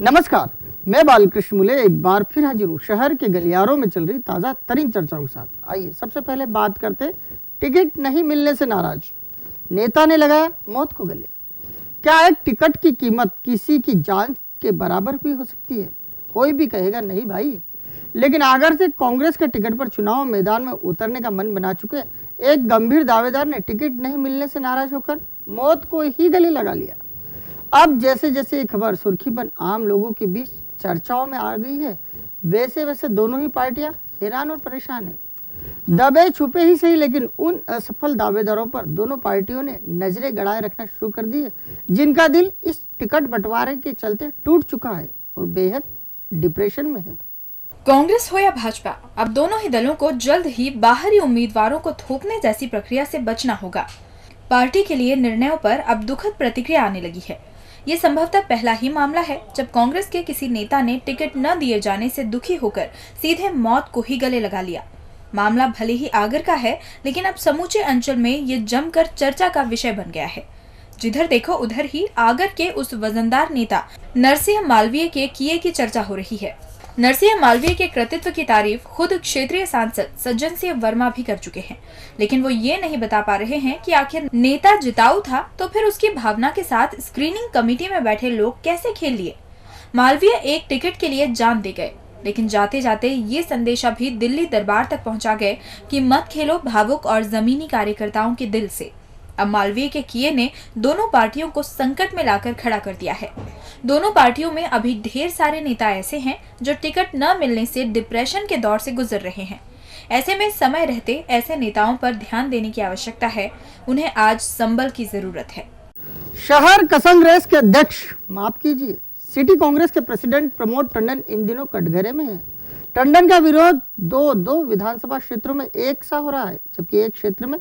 नमस्कार, मैं बालकृष्ण मुले एक बार फिर हाजिर हूँ शहर के गलियारों में चल रही ताजा तरीन चर्चाओं के साथ। आइए सबसे पहले बात करते टिकट नहीं मिलने से नाराज नेता ने लगाया मौत को गले। क्या एक टिकट की कीमत किसी की जान के बराबर भी हो सकती है? कोई भी कहेगा नहीं भाई, लेकिन अगर से कांग्रेस के टिकट पर चुनाव मैदान में उतरने का मन बना चुके एक गंभीर दावेदार ने टिकट नहीं मिलने से नाराज होकर मौत को ही गले लगा लिया। अब जैसे जैसे ये खबर सुर्खी पर आम लोगों के बीच चर्चाओं में आ गई है, वैसे वैसे दोनों ही पार्टियां हैरान और परेशान हैं। दबे छुपे ही सही, लेकिन उन असफल दावेदारों पर दोनों पार्टियों ने नजरें गड़ाए रखना शुरू कर दी है, जिनका दिल इस टिकट बंटवारे के चलते टूट चुका है और बेहद डिप्रेशन में है। कांग्रेस हो या भाजपा, अब दोनों ही दलों को जल्द ही बाहरी उम्मीदवारों को थोपने जैसी प्रक्रिया से बचना होगा। पार्टी के लिए निर्णयों पर अब दुखद प्रतिक्रिया आने लगी है। ये संभवतः पहला ही मामला है जब कांग्रेस के किसी नेता ने टिकट न दिए जाने से दुखी होकर सीधे मौत को ही गले लगा लिया। मामला भले ही आगर का है, लेकिन अब समूचे अंचल में ये जमकर चर्चा का विषय बन गया है। जिधर देखो उधर ही आगर के उस वजनदार नेता नरसिंह मालवीय के किए की चर्चा हो रही है। नरसिंह मालवीय के कृतित्व की तारीफ खुद क्षेत्रीय सांसद सज्जन सिंह वर्मा भी कर चुके हैं, लेकिन वो ये नहीं बता पा रहे हैं कि आखिर नेता जिताऊ था तो फिर उसकी भावना के साथ स्क्रीनिंग कमेटी में बैठे लोग कैसे खेल लिए। मालवीय एक टिकट के लिए जान दे गए, लेकिन जाते जाते ये संदेशा भी दिल्ली दरबार तक पहुंचा गए कि मत खेलो भावुक और जमीनी कार्यकर्ताओं के दिल से। अब मालवीय के किए ने दोनों पार्टियों को संकट में लाकर खड़ा कर दिया है। दोनों पार्टियों में अभी ढेर सारे नेता ऐसे हैं जो टिकट न मिलने से डिप्रेशन के दौर से गुजर रहे हैं। ऐसे में समय रहते ऐसे नेताओं पर ध्यान देने की आवश्यकता है। उन्हें आज संबल की जरूरत है। शहर कांग्रेस के अध्यक्ष, माफ कीजिए, सिटी कांग्रेस के प्रेसिडेंट प्रमोद टंडन इन दिनों कटघरे में है। टंडन का विरोध दो विधानसभा क्षेत्रों में एक सा हो रहा है, जबकि एक क्षेत्र में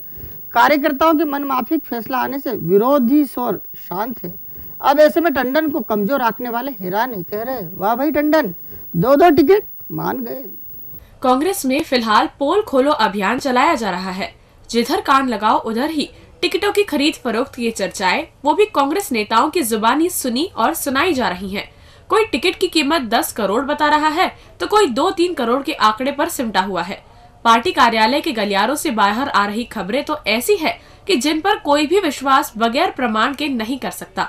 कार्यकर्ताओं के मनमाफिक फैसला आने से विरोधी स्वर शांत है। अब ऐसे में टंडन को कमजोर आंकने वाले हैरान है, कह रहे वाह भाई टंडन, दो टिकट मान गए। कांग्रेस में फिलहाल पोल खोलो अभियान चलाया जा रहा है। जिधर कान लगाओ उधर ही टिकटों की खरीद फरोख्त की चर्चाएं, वो भी कांग्रेस नेताओं की जुबानी सुनी और सुनाई जा रही हैं। कोई टिकट की कीमत 10 करोड़ बता रहा है तो कोई 2-3 करोड़ के आंकड़े पर सिमटा हुआ है। पार्टी कार्यालय के गलियारों से बाहर आ रही खबरें तो ऐसी है कि जिन पर कोई भी विश्वास बगैर प्रमाण के नहीं कर सकता।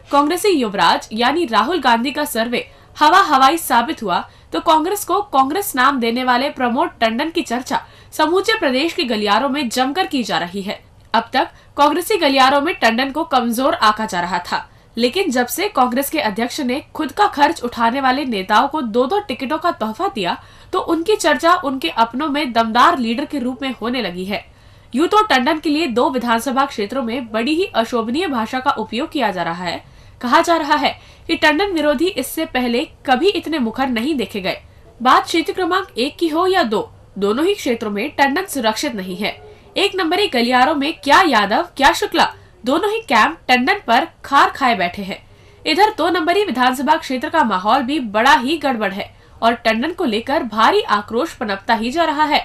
कांग्रेसी युवराज यानी राहुल गांधी का सर्वे हवाई साबित हुआ तो कांग्रेस को कांग्रेस नाम देने वाले प्रमोद टंडन की चर्चा समूचे प्रदेश के गलियारों में जमकर की जा रही है। अब तक कांग्रेसी गलियारों में टंडन को कमजोर आंका जा रहा था, लेकिन जब से कांग्रेस के अध्यक्ष ने खुद का खर्च उठाने वाले नेताओं को 2-2 टिकटों का तोहफा दिया तो उनकी चर्चा उनके अपनों में दमदार लीडर के रूप में होने लगी है। यूं तो टंडन के लिए 2 विधानसभा क्षेत्रों में बड़ी ही अशोभनीय भाषा का उपयोग किया जा रहा है। कहा जा रहा है कि टंडन विरोधी इससे पहले कभी इतने मुखर नहीं देखे गए। बात क्षेत्र क्रमांक 1 की हो या 2, दोनों ही क्षेत्रों में टंडन सुरक्षित नहीं है। 1 नंबरी गलियारों में क्या यादव क्या शुक्ला, दोनों ही कैंप टंडन पर खार खाए बैठे हैं। इधर 2 नंबरी विधानसभा क्षेत्र का माहौल भी बड़ा ही गड़बड़ है और टंडन को लेकर भारी आक्रोश पनपता ही जा रहा है।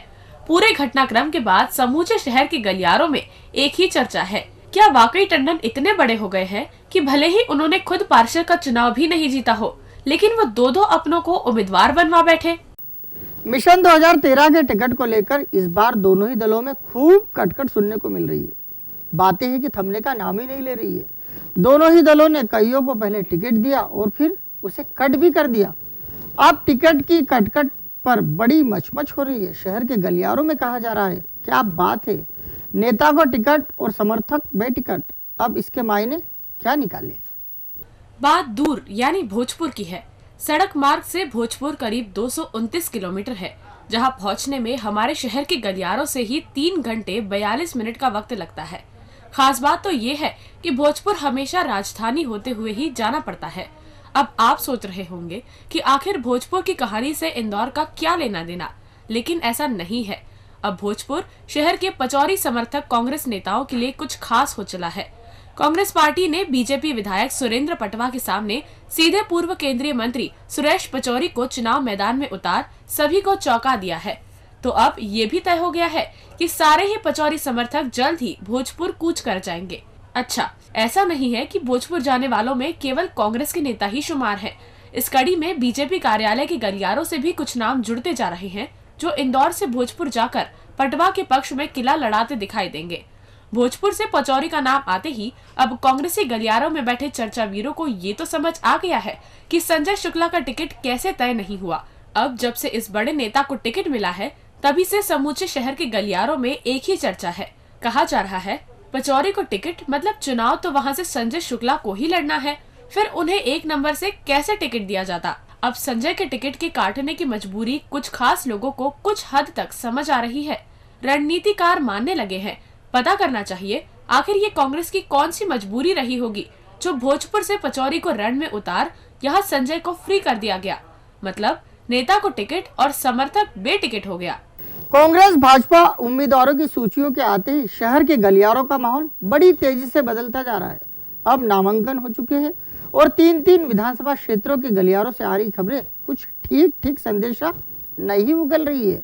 पूरे घटनाक्रम के बाद समूचे शहर के गलियारों में एक ही चर्चा है, क्या वाकई टंडन इतने बड़े हो गए हैं कि भले ही उन्होंने खुद पार्षद का चुनाव भी नहीं जीता हो, लेकिन वो 2-2 अपनों को उम्मीदवार बनवा बैठे। मिशन 2013 के टिकट को लेकर इस बार दोनों ही दलों में खूब कटकट सुनने को मिल रही है। बातें हैं कि थमने का नाम ही नहीं ले रही है। दोनों ही दलों ने कईयों को पहले टिकट दिया और फिर उसे कट भी कर दिया। अब टिकट की कटकट पर बड़ी मचमच हो रही है। शहर के गलियारों में कहा जा रहा है, क्या बात है, नेता को टिकट और समर्थक बेटिकट। अब इसके मायने क्या निकाले? बात दूर यानी भोजपुर की है। सड़क मार्ग से भोजपुर करीब 229 किलोमीटर है, जहां पहुंचने में हमारे शहर के गलियारों से ही 3 घंटे 42 मिनट का वक्त लगता है। खास बात तो ये है कि भोजपुर हमेशा राजधानी होते हुए ही जाना पड़ता है। अब आप सोच रहे होंगे कि आखिर भोजपुर की कहानी से इंदौर का क्या लेना देना, लेकिन ऐसा नहीं है। अब भोजपुर शहर के पचौरी समर्थक कांग्रेस नेताओं के लिए कुछ खास हो चला है। कांग्रेस पार्टी ने बीजेपी विधायक सुरेंद्र पटवा के सामने सीधे पूर्व केंद्रीय मंत्री सुरेश पचौरी को चुनाव मैदान में उतार सभी को चौंका दिया है। तो अब ये भी तय हो गया है कि सारे ही पचौरी समर्थक जल्द ही भोजपुर कूच कर जाएंगे। अच्छा, ऐसा नहीं है कि भोजपुर जाने वालों में केवल कांग्रेस के नेता ही शुमार हैं। इस कड़ी में बीजेपी कार्यालय के गलियारों से भी कुछ नाम जुड़ते जा रहे हैं, जो इंदौर से भोजपुर जाकर पटवा के पक्ष में किला लड़ाते दिखाई देंगे। भोजपुर से पचौरी का नाम आते ही अब कांग्रेसी गलियारों में बैठे चर्चा वीरों को ये तो समझ आ गया है कि संजय शुक्ला का टिकट कैसे तय नहीं हुआ। अब जब से इस बड़े नेता को टिकट मिला है, तभी से समूचे शहर के गलियारों में एक ही चर्चा है। कहा जा रहा है पचौरी को टिकट मतलब चुनाव तो वहाँ से संजय शुक्ला को ही लड़ना है, फिर उन्हें एक नंबर से कैसे टिकट दिया जाता। अब संजय के टिकट के काटने की मजबूरी कुछ खास लोगों को कुछ हद तक समझ आ रही है। रणनीतिकार मानने लगे हैं। पता करना चाहिए आखिर ये कांग्रेस की कौन सी मजबूरी रही होगी जो भोजपुर से पचौरी को रण में उतार यहाँ संजय को फ्री कर दिया गया। मतलब नेता को टिकट और समर्थक बेटिकट हो गया। कांग्रेस भाजपा उम्मीदवारों की सूचियों के आते ही शहर के गलियारों का माहौल बड़ी तेजी से बदलता जा रहा है। अब नामांकन हो चुके हैं और तीन विधानसभा क्षेत्रों के गलियारों से आ रही खबरें कुछ ठीक संदेशा नहीं उगल रही है।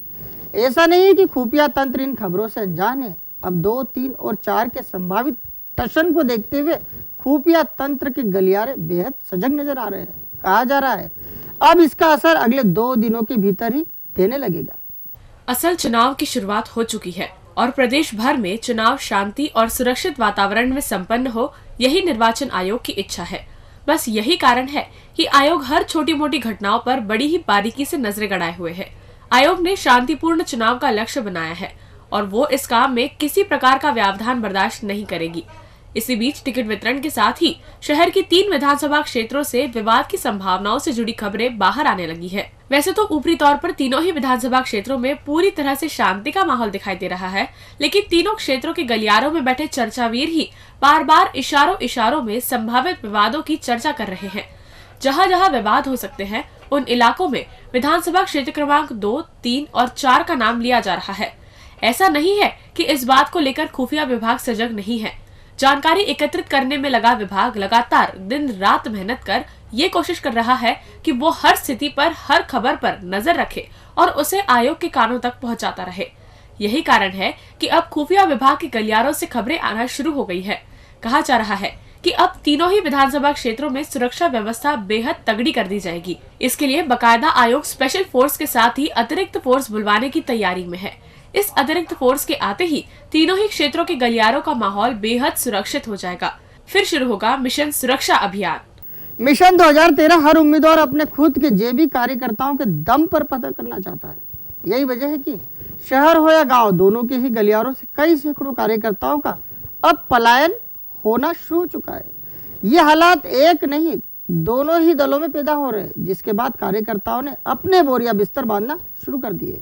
ऐसा नहीं है कि खुफिया तंत्र इन खबरों से अनजान है। अब 2, 3 और 4 के संभावित टशन को देखते हुए खुफिया तंत्र के गलियारे बेहद सजग नजर आ रहे हैं। कहा जा रहा है अब इसका असर अगले 2 दिनों के भीतर ही देने लगेगा। असल चुनाव की शुरुआत हो चुकी है और प्रदेश भर में चुनाव शांति और सुरक्षित वातावरण में संपन्न हो, यही निर्वाचन आयोग की इच्छा है। बस यही कारण है कि आयोग हर छोटी मोटी घटनाओं पर बड़ी ही बारीकी से नजरें गड़ाए हुए है। आयोग ने शांतिपूर्ण चुनाव का लक्ष्य बनाया है और वो इस काम में किसी प्रकार का व्यवधान बर्दाश्त नहीं करेगी। इसी बीच टिकट वितरण के साथ ही शहर की 3 विधानसभा क्षेत्रों से विवाद की संभावनाओं से जुड़ी खबरें बाहर आने लगी है। वैसे तो ऊपरी तौर पर तीनों ही विधानसभा क्षेत्रों में पूरी तरह से शांति का माहौल दिखाई दे रहा है, लेकिन तीनों क्षेत्रों के गलियारों में बैठे चर्चावीर ही बार बार इशारों में संभावित विवादों की चर्चा कर रहे हैं। जहाँ जहाँ विवाद हो सकते हैं उन इलाकों में विधानसभा क्षेत्र क्रमांक 2, 3 और 4 का नाम लिया जा रहा है। ऐसा नहीं है कि इस बात को लेकर खुफिया विभाग सजग नहीं है। जानकारी एकत्रित करने में लगा विभाग लगातार दिन रात मेहनत कर ये कोशिश कर रहा है कि वो हर स्थिति पर, हर खबर पर नजर रखे और उसे आयोग के कानों तक पहुंचाता रहे। यही कारण है कि अब खुफिया विभाग के गलियारों से खबरें आना शुरू हो गई है। कहा जा रहा है कि अब तीनों ही विधानसभा क्षेत्रों में सुरक्षा व्यवस्था बेहद तगड़ी कर दी जाएगी। इसके लिए बकायदा आयोग स्पेशल फोर्स के साथ ही अतिरिक्त फोर्स बुलवाने की तैयारी में है। इस अतिरिक्त फोर्स के आते ही तीनों ही क्षेत्रों के गलियारों का माहौल बेहद सुरक्षित हो जाएगा। फिर शुरू होगा मिशन सुरक्षा अभियान। मिशन 2013 हर उम्मीदवार अपने खुद के जेबी कार्यकर्ताओं के दम पर पता करना चाहता है। यही वजह है कि शहर हो या गांव, दोनों के ही गलियारों से कई सैकड़ों कार्यकर्ताओं का अब पलायन होना शुरू हो चुका है। ये हालात एक नहीं, दोनों ही दलों में पैदा हो रहे हैं, जिसके बाद कार्यकर्ताओं ने अपने बोरिया बिस्तर बांधना शुरू कर दिए।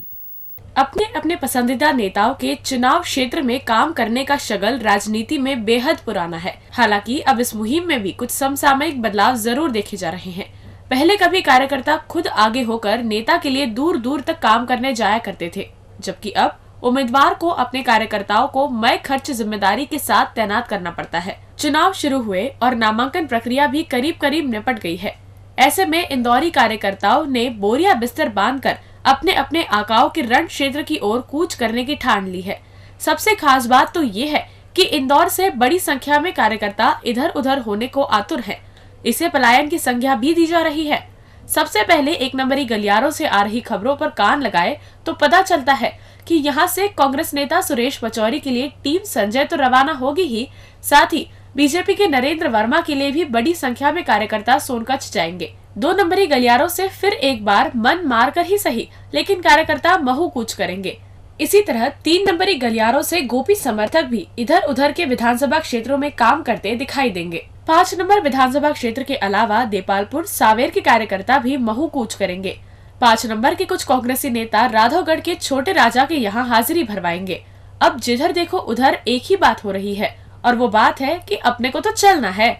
अपने अपने पसंदीदा नेताओं के चुनाव क्षेत्र में काम करने का शगल राजनीति में बेहद पुराना है। हालांकि अब इस मुहिम में भी कुछ समसामयिक बदलाव जरूर देखे जा रहे हैं। पहले कभी कार्यकर्ता खुद आगे होकर नेता के लिए दूर दूर तक काम करने जाया करते थे, जबकि अब उम्मीदवार को अपने कार्यकर्ताओं को मय खर्च जिम्मेदारी के साथ तैनात करना पड़ता है। चुनाव शुरू हुए और नामांकन प्रक्रिया भी करीब करीब निपट गई है। ऐसे में इंदौरी कार्यकर्ताओं ने बोरिया बिस्तर बांधकर अपने अपने आकाओं के रण क्षेत्र की ओर कूच करने की ठान ली है। सबसे खास बात तो ये है कि इंदौर से बड़ी संख्या में कार्यकर्ता इधर उधर होने को आतुर हैं। इसे पलायन की संज्ञा भी दी जा रही है। सबसे पहले 1 नंबरी गलियारों से आ रही खबरों पर कान लगाए तो पता चलता है कि यहाँ से कांग्रेस नेता सुरेश पचौरी के लिए टीम संजय तो रवाना होगी ही, साथ ही बीजेपी के नरेंद्र वर्मा के लिए भी बड़ी संख्या में कार्यकर्ता सोनकच्छ जाएंगे। 2 नंबरी गलियारों से फिर एक बार मन मार कर ही सही, लेकिन कार्यकर्ता महू कूच करेंगे। इसी तरह 3 नंबरी गलियारों से गोपी समर्थक भी इधर उधर के विधानसभा क्षेत्रों में काम करते दिखाई देंगे। 5 नंबर विधानसभा क्षेत्र के अलावा देपालपुर, सावेर के कार्यकर्ता भी महू कूच करेंगे। 5 नंबर के कुछ कांग्रेसी नेता राघवगढ़ के छोटे राजा के यहाँ हाजिरी भरवाएंगे। अब जिधर देखो उधर एक ही बात हो रही है और वो बात है कि अपने को तो चलना है।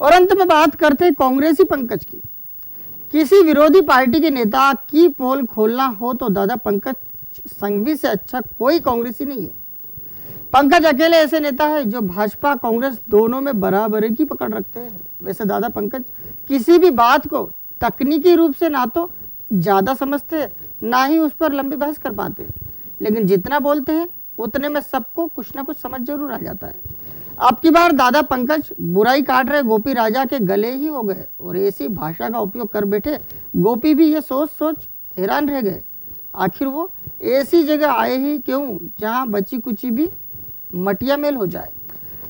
और अंत में बात करते हैं कांग्रेसी पंकज की। किसी विरोधी पार्टी के नेता की पोल खोलना हो तो दादा पंकज संघवी से अच्छा कोई कांग्रेसी नहीं है। पंकज अकेले ऐसे नेता है जो भाजपा कांग्रेस दोनों में बराबरी की पकड़ रखते हैं। वैसे दादा पंकज किसी भी बात को तकनीकी रूप से ना तो ज्यादा समझते ना ही उस पर लंबी बहस कर पाते, लेकिन जितना बोलते हैं उतने में सबको कुछ ना कुछ समझ जरूर आ जाता है। अब की बार दादा पंकज बुराई काट रहे गोपी राजा के गले ही हो गए और ऐसी भाषा का उपयोग कर बैठे गोपी भी ये सोच सोच हैरान रह गए। आखिर वो ऐसी जगह आए ही क्यों जहां बची कुची भी मटिया मेल हो जाए।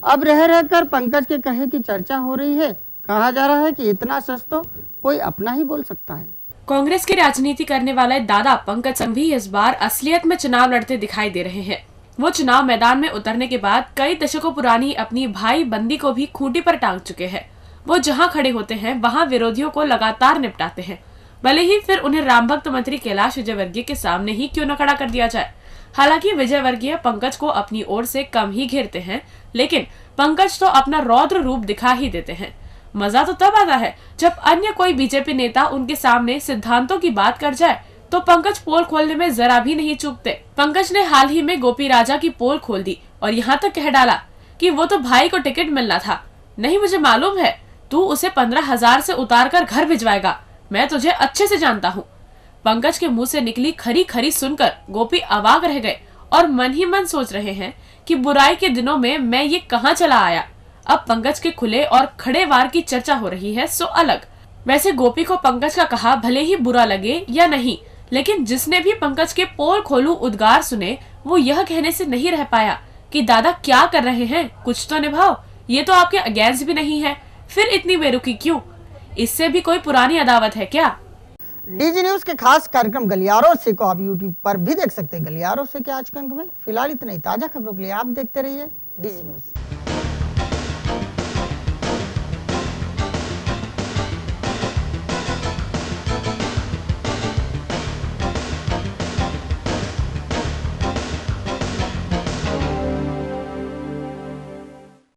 अब रह रहकर पंकज के कहे की चर्चा हो रही है। कहा जा रहा है कि इतना सच तो कोई अपना ही बोल सकता है। कांग्रेस की राजनीति करने वाले दादा पंकज संघवी इस बार असलियत में चुनाव लड़ते दिखाई दे रहे हैं। वो चुनाव मैदान में उतरने के बाद कई दशकों पुरानी अपनी भाई बंदी को भी खूंटी पर टांग चुके हैं। वो जहां खड़े होते हैं वहां विरोधियों को लगातार निपटाते हैं, भले ही फिर उन्हें रामभक्त मंत्री कैलाश विजयवर्गीय के सामने ही क्यों न खड़ा कर दिया जाए। हालांकि विजयवर्गीय पंकज को अपनी ओर से कम ही घेरते हैं, लेकिन पंकज तो अपना रौद्र रूप दिखा ही देते हैं। मजा तो तब आता है जब अन्य कोई बीजेपी नेता उनके सामने सिद्धांतों की बात कर जाए तो पंकज पोल खोलने में जरा भी नहीं चूकते। पंकज ने हाल ही में गोपी राजा की पोल खोल दी और यहाँ तक कह डाला कि वो तो भाई को टिकट मिलना था। नहीं, मुझे मालूम है तू उसे 15,000 से उतार कर घर भिजवाएगा, मैं तुझे अच्छे से जानता हूँ। पंकज के मुंह से निकली खरी खरी सुनकर गोपी अवाक रह गए और मन ही मन सोच रहे हैं कि बुराई के दिनों में मैं ये कहाँ चला आया। अब पंकज के खुले और खड़े वार की चर्चा हो रही है सो अलग। वैसे गोपी को पंकज का कहा भले ही बुरा लगे या नहीं, लेकिन जिसने भी पंकज के पोल खोलू उद्गार सुने वो यह कहने से नहीं रह पाया कि दादा क्या कर रहे हैं, कुछ तो निभाओ, ये तो आपके अगेंस्ट भी नहीं है, फिर इतनी बेरुखी क्यों? इससे भी कोई पुरानी अदावत है क्या? डीजी न्यूज के खास कार्यक्रम गलियारों से को आप यूट्यूब पर भी देख सकते हैं। गलियारों से के आज के अंक में फिलहाल इतना ही। ताजा खबरों के लिए आप देखते रहिए डीजी न्यूज।